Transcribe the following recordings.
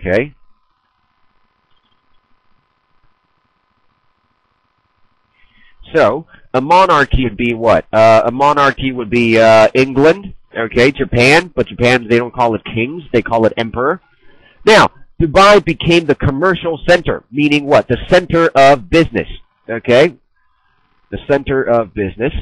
Okay. So, a monarchy would be what? A monarchy would be England, okay, Japan, but Japan, they don't call it kings, they call it emperor. Now, Dubai became the commercial center, meaning what? The center of business, okay? The center of business.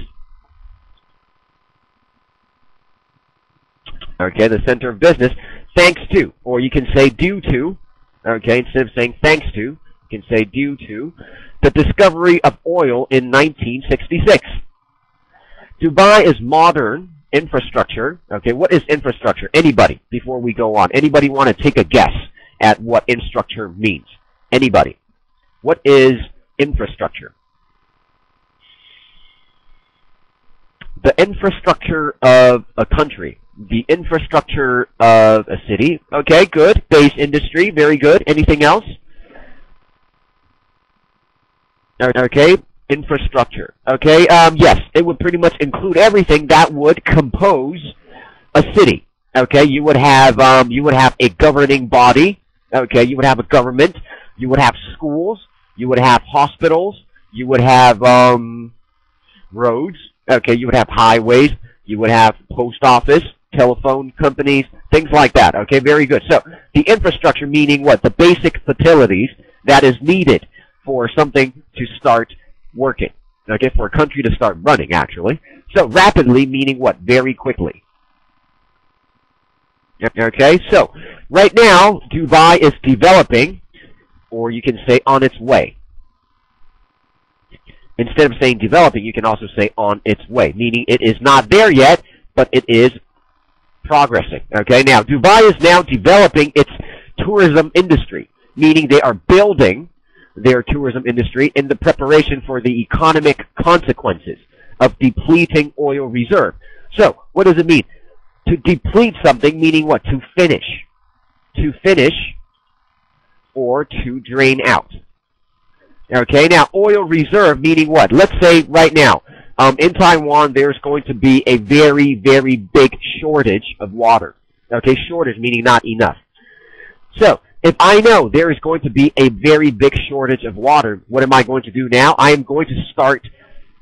Okay, the center of business, thanks to, or you can say due to, okay, instead of saying thanks to, you can say due to, the discovery of oil in 1966. Dubai is modern infrastructure. Okay, what is infrastructure? Anybody, before we go on, anybody want to take a guess at what infrastructure means? Anybody? What is infrastructure? The infrastructure of a country. The infrastructure of a city. Okay, good. Base industry, very good. Anything else? Okay, infrastructure. Okay, yes, it would pretty much include everything that would compose a city. Okay, you would have a governing body. Okay, you would have a government. You would have schools. You would have hospitals. You would have roads. Okay, you would have highways. You would have post office, telephone companies, things like that. Okay, very good. So the infrastructure meaning what? The basic facilities that is needed for something to start working. Okay, for a country to start running, actually. So rapidly meaning what? Very quickly. Okay, so right now Dubai is developing, or you can say on its way. Instead of saying developing, you can also say on its way, meaning it is not there yet, but it is progressing. Okay, now Dubai is now developing its tourism industry, meaning they are building their tourism industry in the preparation for the economic consequences of depleting oil reserve. So, what does it mean? To deplete something, meaning what? To finish. To finish or to drain out. Okay, now oil reserve meaning what? Let's say right now, in Taiwan, there's going to be a very, very big shortage of water. Okay, shortage meaning not enough. So, if I know there is going to be a very big shortage of water, what am I going to do now? I am going to start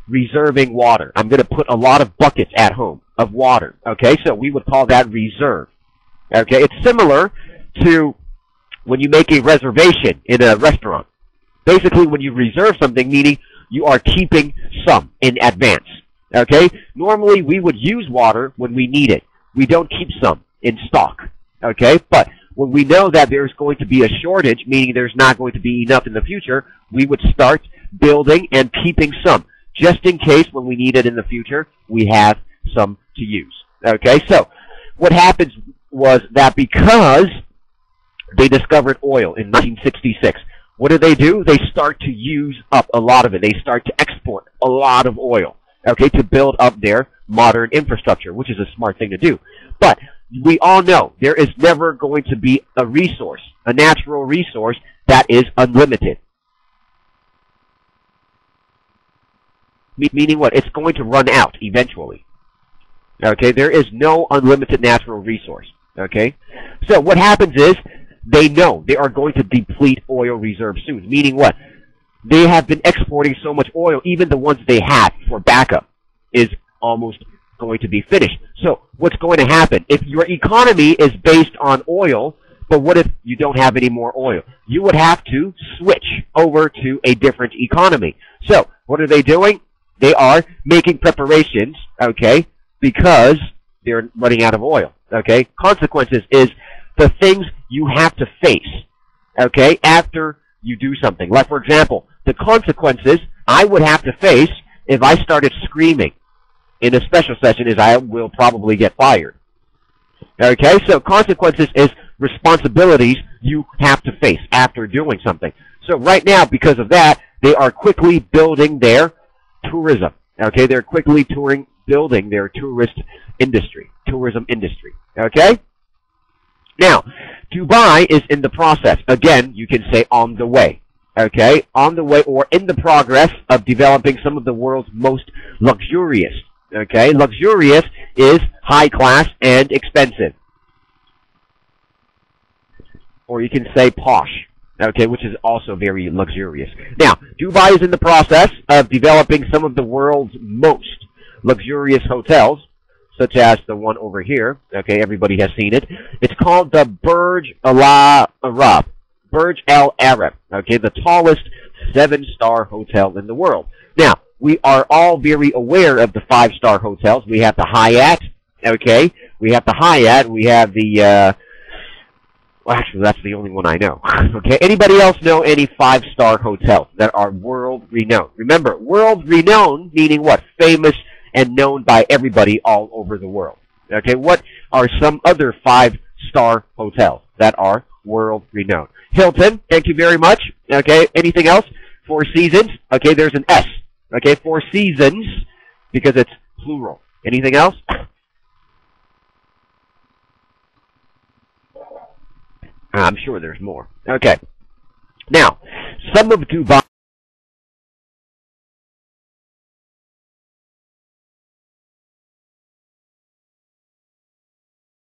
reserving water. I'm going to put a lot of buckets at home of water. Okay, so we would call that reserve. Okay, it's similar to when you make a reservation in a restaurant. Basically, when you reserve something, meaning you are keeping some in advance. Okay, normally we would use water when we need it. We don't keep some in stock. Okay, but when we know that there's going to be a shortage, meaning there's not going to be enough in the future, we would start building and keeping some. Just in case when we need it in the future, we have some to use. Okay, so what happens was that because they discovered oil in 1966, what do? They start to use up a lot of it. They start to export a lot of oil, okay, to build up their modern infrastructure, which is a smart thing to do. But we all know there is never going to be a resource, a natural resource, that is unlimited. Meaning what? It's going to run out eventually. Okay, there is no unlimited natural resource. Okay, so what happens is they know they are going to deplete oil reserves soon. Meaning what? They have been exporting so much oil, even the ones they had for backup is almost going to be finished. So what's going to happen? If your economy is based on oil, but what if you don't have any more oil? You would have to switch over to a different economy. So what are they doing? They are making preparations, okay, because they're running out of oil, okay? Consequences is the things you have to face, okay, after you do something. Like, for example, the consequences I would have to face if I started screaming in a special session is I will probably get fired. Okay, so consequences is responsibilities you have to face after doing something. So right now, because of that, they are quickly building their tourism. Okay, they're quickly building their tourism industry. Okay? Now, Dubai is in the process. Again, you can say on the way. Okay? On the way or in the progress of developing some of the world's most luxurious. Okay? Luxurious is high class and expensive. or you can say posh, okay, which is also very luxurious. Now, Dubai is in the process of developing some of the world's most luxurious hotels, such as the one over here. Okay, everybody has seen it. It's called the Burj Al Arab. Burj Al Arab. Okay, the tallest 7-star hotel in the world. Now, we are all very aware of the 5-star hotels. We have the Hyatt. Okay, we have the Hyatt. We have the well, actually, that's the only one I know. Okay, anybody else know any 5-star hotels that are world-renowned? Remember, world-renowned meaning what? Famous and known by everybody all over the world. Okay, what are some other 5-star hotels that are world-renowned? Hilton, thank you very much. Okay, anything else? Four Seasons. Okay, there's an S. Okay, Four Seasons because it's plural. Anything else? I'm sure there's more. Okay. Now, some of Dubai